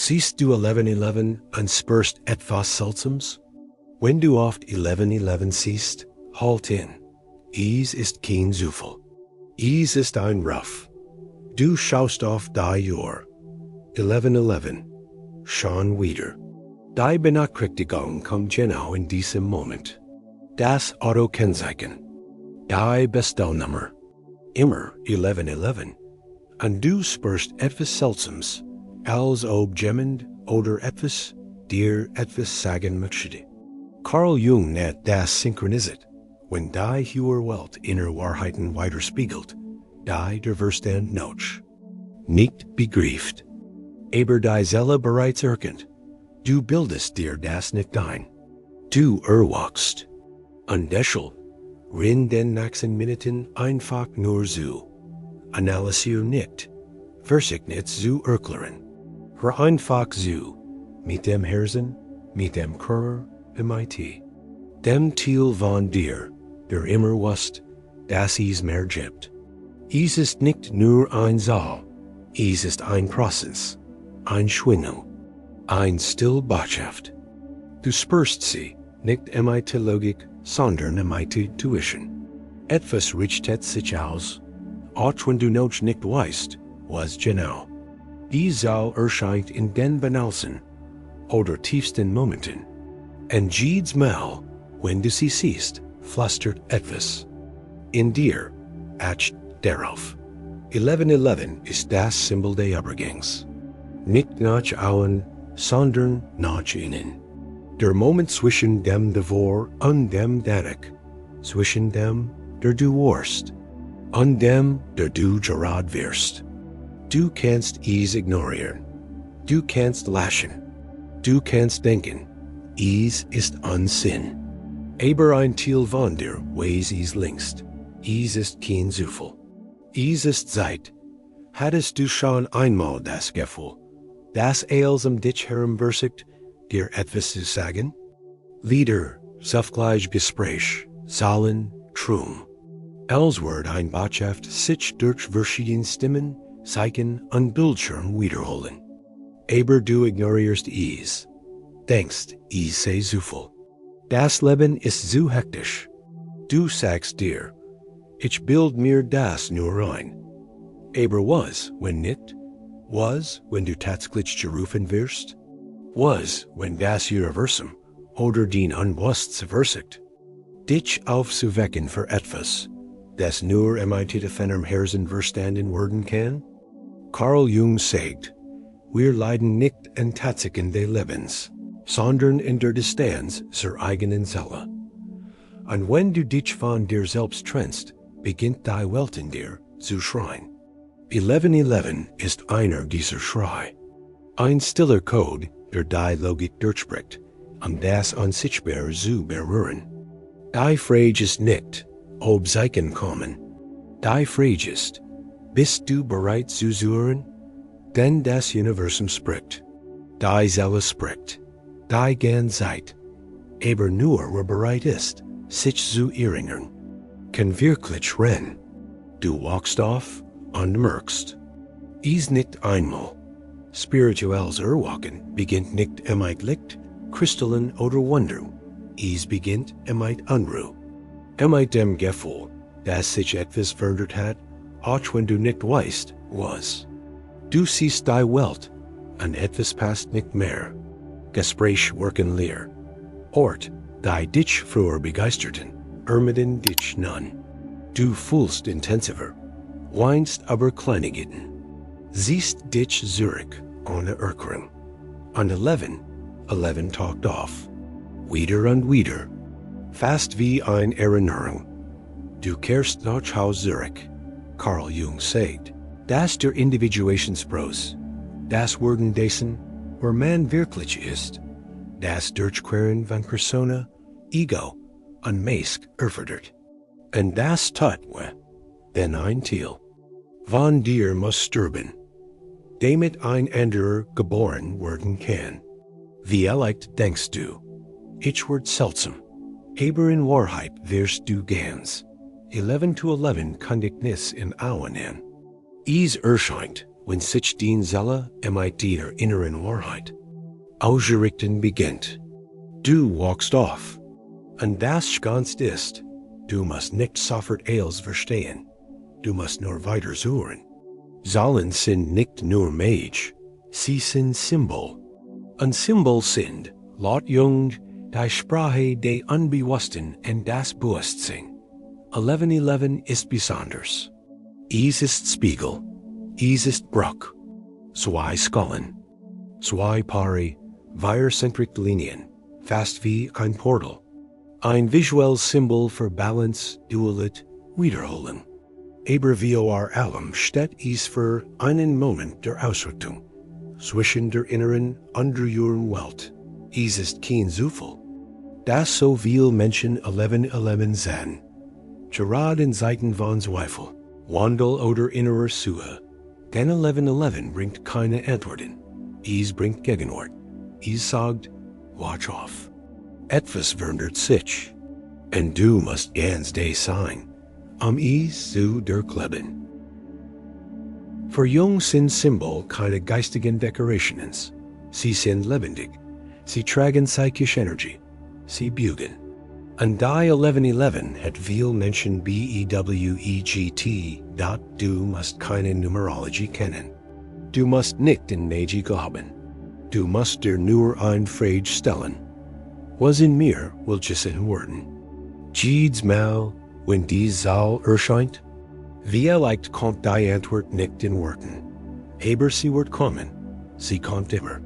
Siehst du 1111 unspersed etwas Seltsames? Wenn du oft 1111 siehst, halt in. Is ist kein Zufall. Is ist ein Ruf. Du schaust auf die Uhr. 1111. Schon wieder. Die Benachrichtigung kommt genau in diesem Moment. Das Autokennzeichen. Die Bestellnummer. Immer 1111. Und du spürst etwas Seltsames, als ob jemand oder etwas dir etwas sagen möchte. Carl Jung nennt das Synchronicität, wenn die höhere Welt innere Wahrheiten widerspiegelt, die der Verstand noch nicht begreift. Aber die Seele bereits erkennt. Du bildest dir das nicht ein. Du erwachst. Und deshalb renn den nächsten Minuten einfach nur so. Analysier nicht. Versuch nicht zu erklären. Hör einfach zu. Mit dem Herzen, mit dem Körper, mit dem Teil von dir, der immer wusst, dass es mehr gibt. Es ist nicht nur ein Saal, es ist ein Prozess, ein Schwingung, ein Stillbotschaft. Du spürst sie nicht mit Logik, sondern mit Tuition. Etwas richtet sich aus, auch wenn du noch nicht weißt, was genau. Die Zahl erscheint in den banalsten oder tiefsten Momenten. Und jedes Mal, wenn du sie siehst, flüstert etwas. In dir, acht darauf. 1111 ist das Symbol des Übergangs. Nicht nach außen, sondern nach innen. Der Moment zwischen dem Davor und dem Danach. Zwischen dem, der du warst, und dem, der du gerade wirst. Du kannst es ignorieren. Du kannst lachen. Du kannst denken. Es ist Unsinn. Aber ein Teil von dir weiß es längst. Es ist kein Zufall. Es ist Zeit. Hattest du schon einmal das Gefühl, dass es dich herumversigt, dir etwas zu sagen? Lieder, Selbstgespräch, Zahlen, Trum. Els wird ein Botschaft sich durch verschiedene Stimmen, Zeichen und Bildschirm wiederholen. Aber du ignorierst es. Denkst, es sei Zufall. Das Leben ist so hektisch. Du sagst dir, ich bild mir das nur ein. Aber was, wenn nicht? Was, wenn du tatsächlich gerufen wirst? Was, wenn das Universum oder den Unbewusst versigt? Dich aufzuwecken für etwas, das nur mit deinem Herzen verstanden werden kann? Carl Jung sagt, wir leiden nicht an Tatsachen des Lebens, sondern in der Distanz zur eigenen Seele. Und wenn du dich von dir selbst trennst, beginnt die Welt in dir zu schreien. 1111 ist einer dieser Schrei. Ein stiller Code, der die Logik durchbricht, das Unsichtbare zu berühren. Die Frage ist nicht, ob Zeichen kommen. Die Frage ist, bist du bereit zu hören? Denn das Universum spricht. Die Seele spricht. Die ganz Zeit. Aber nur wer bereit ist, sich zu erinnern, kann wirklich rennen. Du walkst auf und merkst. Es nicht einmal. Spirituelles Erwachen beginnt nicht mit Licht, Kristallen oder Wunder. Es beginnt mit Unruhe. Mit dem Gefühl, dass sich etwas verändert hat, auch wenn du nicht weißt, was. Du siehst die Welt, und etwas passt nicht mehr. Gespräch wirken leer. Ort, die dich früher begeisterten, ermitten dich nun. Du fühlst intensiver, weinst aber Kleinigkeiten. Siehst dich zurück ohne Erklärung. Und 11 taucht auf. Wieder und wieder. Fast wie eine Erinnerung. Du kehrst nach Hause zurück. Carl Jung sagt, dass der Individuationsprozess, das Werden dessen, wer man wirklich ist, das Durchqueren von Persona, Ego und Mask erfordert. Und das tut wir, denn ein Teil von dir muss sterben, damit ein anderer geboren werden kann. Wie leicht denkst du? Ich werd seltsam, aber in Wahrheit wirst du ganz. 11 to 11 kündigt nis in Auen an. Es erscheint, When sich dien Zella mit der inneren Wahrheit ausgerichten beginnt. Du walkst off. Und das Schganst ist, du musst nicht sofort alles verstehen. Du musst nur weiter suchen. Zahlen sind nicht nur Mage, sie sind Symbol. Ein Symbol sind, laut Jung, die Sprache des Unbewussten und das Bewusstsein. 1111 ist besonders. Es ist Spiegel, es ist Bruch, zwei Skallen, zwei Paare, vier-centric Linien, fast wie ein Portal. Ein visuelles Symbol für Balance, Dualität, Wiederholen. Aber vor allem steht es für einen Moment der Ausrichtung zwischen der inneren und der äußeren Welt. Es ist kein Zufall, dass so viele Menschen 1111 sehen. Gerade in Zeiten von Zweifel, Wandel oder innerer Suche. Denn 1111 bringt keine Antworten. Es bringt Gegenwart. Es sagt, watch off. Etwas verändert sich. Und du musst ganz da sein, es zu durchleben. Für Jung sind Symbol keine geistigen Decorations. Sie sind lebendig. Sie tragen psychische Energie. Sie bügen. Und die 1111 hat viel Menschen BEWEGT. Du musst keine Numerologie kennen. Du musst nicht in Magie glauben. Du musst dir nur ein Frage stellen. Was in mir will gesehen werden? Jedes Mal, wenn die Zahl erscheint, vielleicht kommt die Antwort nicht in Worten. Aber sie wird kommen. Sie kommt immer.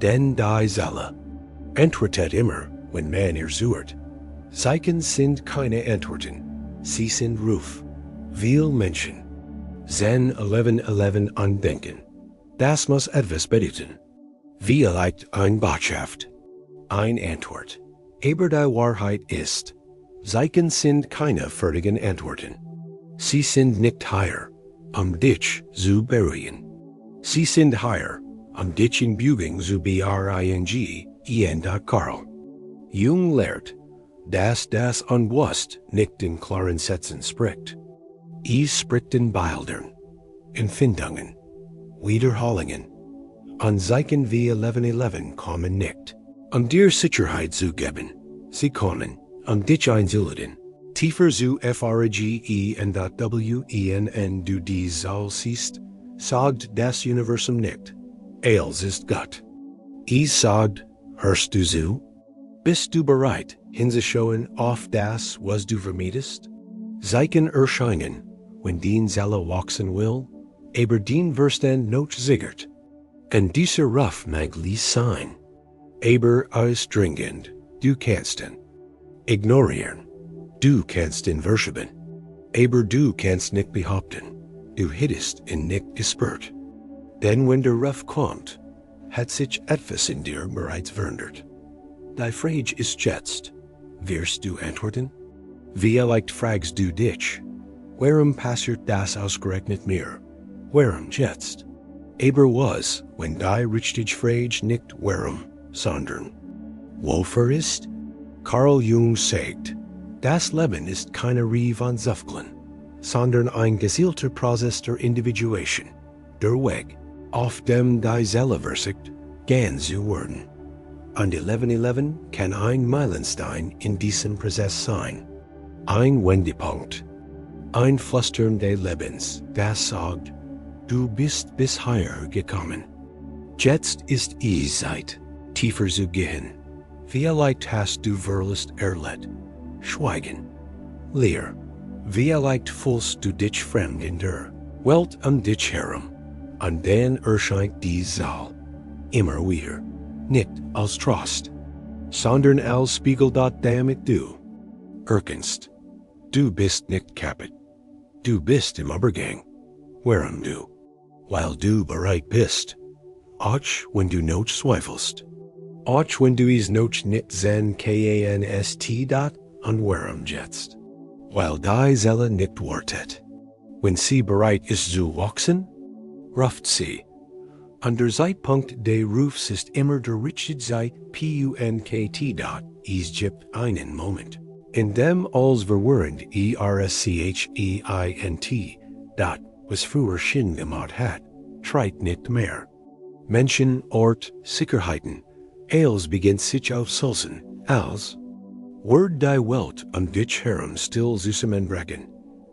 Denn die Zahl antwortet immer, wenn man ihr sucht. Zeichen sind keine Antworten. Sie sind Ruf. Viele Menschen sehen 1111 andenken. Das muss etwas bedeuten. Vielleicht eine Botschaft. Eine Antwort. Aber die Wahrheit ist, Zeichen sind keine fertigen Antworten. Sie sind nicht hier, dich zu beruhigen. Sie sind hier, dich in Bügeln zu bringen, Karl. Jung lehrt, dass das Unbewusst nicht in klaren Sätzen spricht. Es spricht in Bildern, Empfindungen, Wiederholungen. Und Zeichen wie 1111 kommen nicht, dir Sicherheit zu geben. Sie kommen, dich einzuladen. Tiefer zu fragen wen du die Zahl siehst, sagt das Universum nicht. Els ist Gott. Es sagt, hörst du zu? Bist du bereit, hinzuschauen auf das, was du vermietest? Zeichen erscheinen, wenn die Seele wachsen will, aber den Verstand nicht siegert. Und dieser Ruf mag lies sein. Aber als dringend, du kannst ihn ignorieren. Du kannst ihn verschieben. Aber du kannst nicht behaupten, du hättest ihn nicht gespürt. Denn wenn der Ruf kommt, hat sich etwas in dir bereits verändert. Die Frage ist jetzt, wirst du antworten? Vielleicht fragst du dich, warum passiert das ausgerechnet mir? Warum jetzt? Aber was, wenn die richtige Frage nicht warum, sondern wofür ist? Carl Jung sagt, das Leben ist keine Reihe von Zufällen, sondern ein gezielter Prozess der Individuation, der Weg, auf dem die Seele versucht, ganz zu werden. Und 1111 kann ein Meilenstein in diesem Prozess sein. Ein Wendepunkt. Ein Flüstern des Lebens, das sagt, du bist bis hierher gekommen. Jetzt ist es Zeit, tiefer zu gehen. Vielleicht hast du Verlust erlebt. Schweigen. Leer. Vielleicht fühlst du dich fremd in der Welt dich herum. Und dann erscheint die Zahl. Immer wieder. Nicht als Trost, sondern als Spiegel, damit du erkennst. Du bist nicht kaputt. Du bist im Übergang. Warum du? Weil du bereit bist. Auch wenn du nicht zweifelst. Auch wenn du es nicht sehen kannst, und warum jetzt? Weil die Seele nicht wartet. Wenn sie bereit ist zu wachsen, ruft sie. Und der Zeitpunkt des Rufs ist immer der richtige Zeitpunkt. Es gibt einen Moment, in dem alles verwirrend ERSCHEINT, was früher Sinn gemacht hat, treit nicht mehr. Menschen, Ort, Sicherheiten, als beginnt sich aufsulzen, als Word die Welt und dich herum still zusammenbrechen.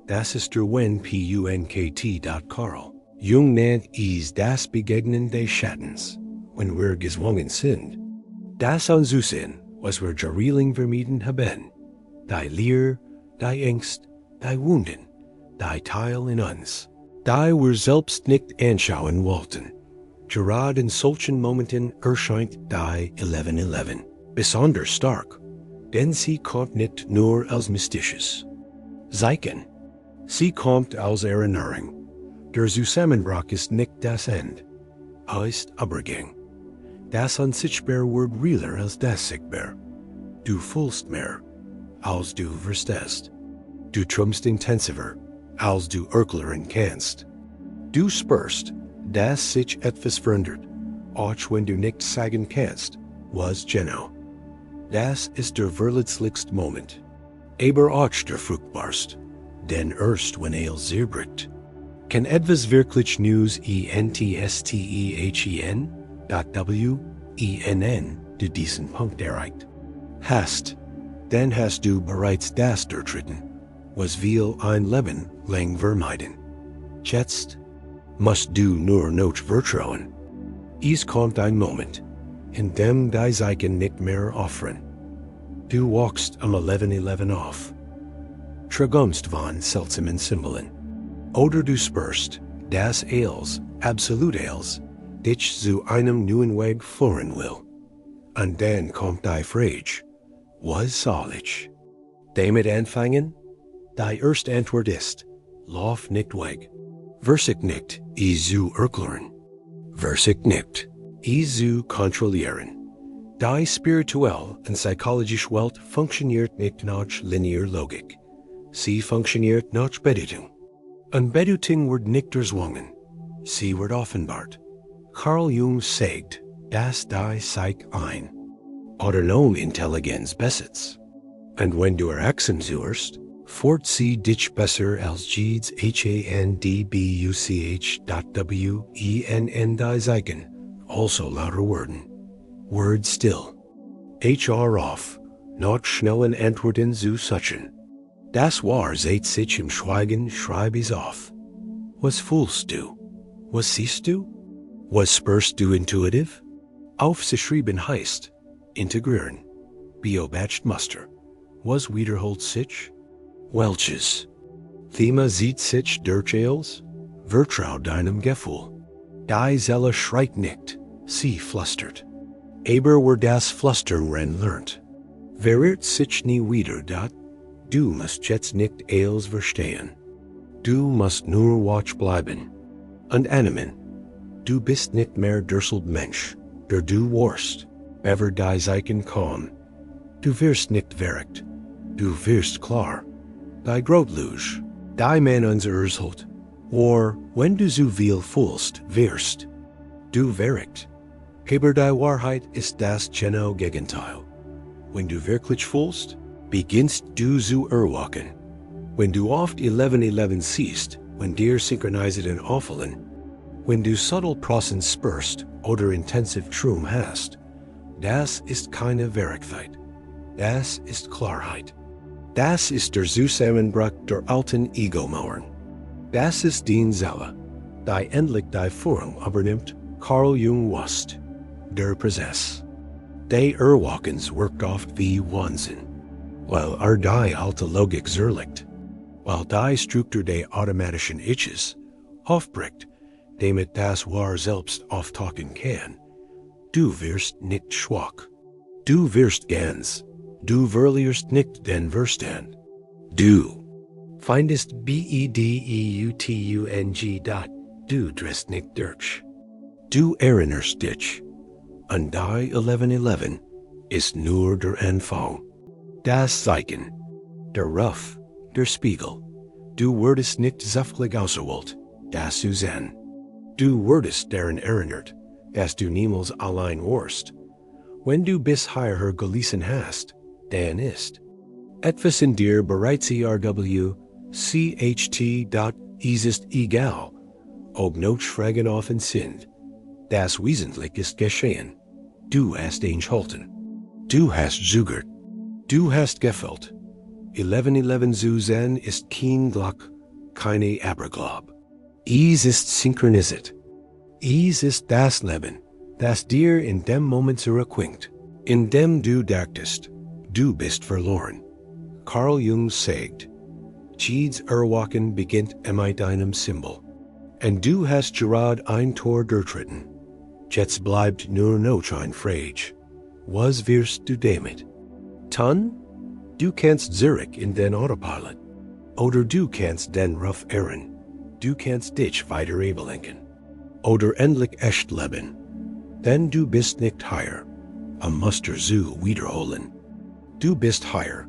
Das ist der Wen Punkt. Karl. Jung nennt is das Begegnen des Schattens, wenn wir gezwungen sind. Das Anzusehen, was wir jahrelang vermieden haben. Die Leer, die Ängst, die Wunden, die Teil in uns, die wir selbst nicht anschauen wollten. Gerade in solchen Momenten erscheint die 1111 besonders stark, denn sie kommt nicht nur als mystisches Zeichen. Sie kommt als Erinnerung. Der Zusammenbruch ist nicht das Ende, heißt Übergang. Das unsichtbare wird realer als das Sichtbare. Du fühlst mehr, als du verstehst. Du träumst intensiver, als du erklären kannst. Du spürst, dass sich etwas verändert, auch wenn du nicht sagen kannst, was genau. Das ist der verletzlichste Moment. Aber auch der fruchtbarste, denn erst wenn sehr bricht. Kann etwas wirklich News entstehen.winn du diesen Punkt erreicht hast, dann hast du bereits das durchschritten, was wir ein Leben lang vermeiden. Jetzt musst du nur noch vertrauen. Es kommt ein Moment, in dem die Zeichen nicht mehr offren. Du walkst am 1111 auf. Träumst von seltsamen Symbolen. Oder du spürst, dass absolut dich zu einem neuen Weg führen will. Und dann kommt die Frage, was soll ich damit anfangen? Die erste Antwort ist, lauf nicht weg. Versich nicht, zu erklären. Versich nicht, zu kontrollieren. Die spirituelle und psychologische Welt funktioniert nicht nach linear Logik. Sie funktioniert nach Bedeutung. Und Bedeutung wird nicht erzwungen. Sie wird offenbart. Carl Jung sagt, dass die Psyche ein autonome Intelligenz besitzt. Und wenn du erachsen suchst, fort sie dich besser als jedes handbuch.winn die Zeichen, also lauter Worten. Word still. HR off, not schnellen Antworten zu suchen. Das war seit sich im Schweigen schreib is auf. Was fühlst du? Was siehst du? Was spürst du intuitiv? Aufzuschreiben heißt, integrieren. Beobacht Muster. Was wiederholt sich? Welches Thema sieht sich durch als? Vertrau deinem Gefühl. Die Seele schreit nicht, sie flüstert. Aber wer das Flüstern lernt, verirrt sich nie wieder dat. Du musst jetzt nicht alles verstehen. Du musst nur wach bleiben. Und annehmen, du bist nicht mehr der Mensch, der du warst, ever die Zeichen kommen. Du wirst nicht verrückt, du wirst klar. Die Grotluge, die man unseres Holt, or wenn du so viel fühlst, wirst du verrückt. Aber die Wahrheit ist das genau Gegenteil. Wenn du wirklich fühlst, beginnst du zu erwachen. Wenn du oft 1111 siehst, wenn dir synchronisierten auffallen, wenn du subtle Prossen spürst oder intensiv Traum hast, das ist keine Verrücktheit. Das ist Klarheit. Das ist der Zusammenbruch der alten Ego-Mauern. Das ist die Seele, die endlich die Führung übernimmt, Carl Jung wusste, der Prozess. Die Erwachens wirkt oft wie Wahnsinn, weil die alte Logik zerlegt, weil die Struktur der automatischen Itches aufbricht, damit das Wahr selbst auftauchen kann. Du wirst nicht schwach. Du wirst ganz. Du verlierst nicht den Verstand. Du findest Bedeutung. Du drehst nicht durch. Du erinnerst dich. Und die 1111 ist nur der Anfang. Das Zeichen, der Ruf, der Spiegel. Du wurdest nicht zufällig ausgewählt, das zu sein. Du wurdest daran erinnert, dass du niemals allein warst. Wenn du bisher gelesen hast, dann ist etwas in dir bereits CHT. Es ist egal, Og noch fragen offen sind, das wesentlich ist geschehen. Du hast eingehalten. Du hast zugehört. Du hast gefällt. 1111 zu sein ist kein Glück, keine Aberglaube. Es ist Synchronicität. Es ist das Leben, das dir in dem Moment zurückwinkt, in dem du dachtest, du bist verloren. Carl Jung sagt, Chieds Erwachen beginnt mit einem Symbol. Und du hast gerade ein Tor durchtreten. Jetzt bleibt nur noch ein Frage. Was wirst du damit? Tun? Du kannst zurück in den Autopilot. Oder du kannst den Ruf ehren. Du kannst dich weiter ablenken. Oder endlich echt leben. Denn du bist nicht hier, musst zu wiederholen. Du bist hier,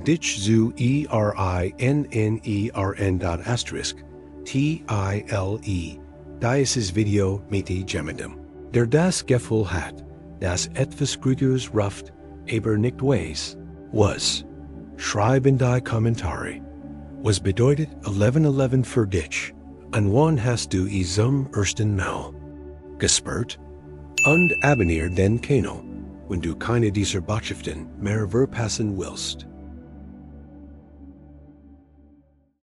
dich zu ERINNERN.*TILE, dieses Video mit jemandem, der das Gefühl hat, dass etwas Gutes ruft, aber nicht weiß, was. Schreib in die Kommentare. Was bedeutet 1111 für dich? Und wann hast du zum ersten Mal gespürt? Und abonniere den Kanal, wenn du keine dieser Botschaften mehr verpassen willst.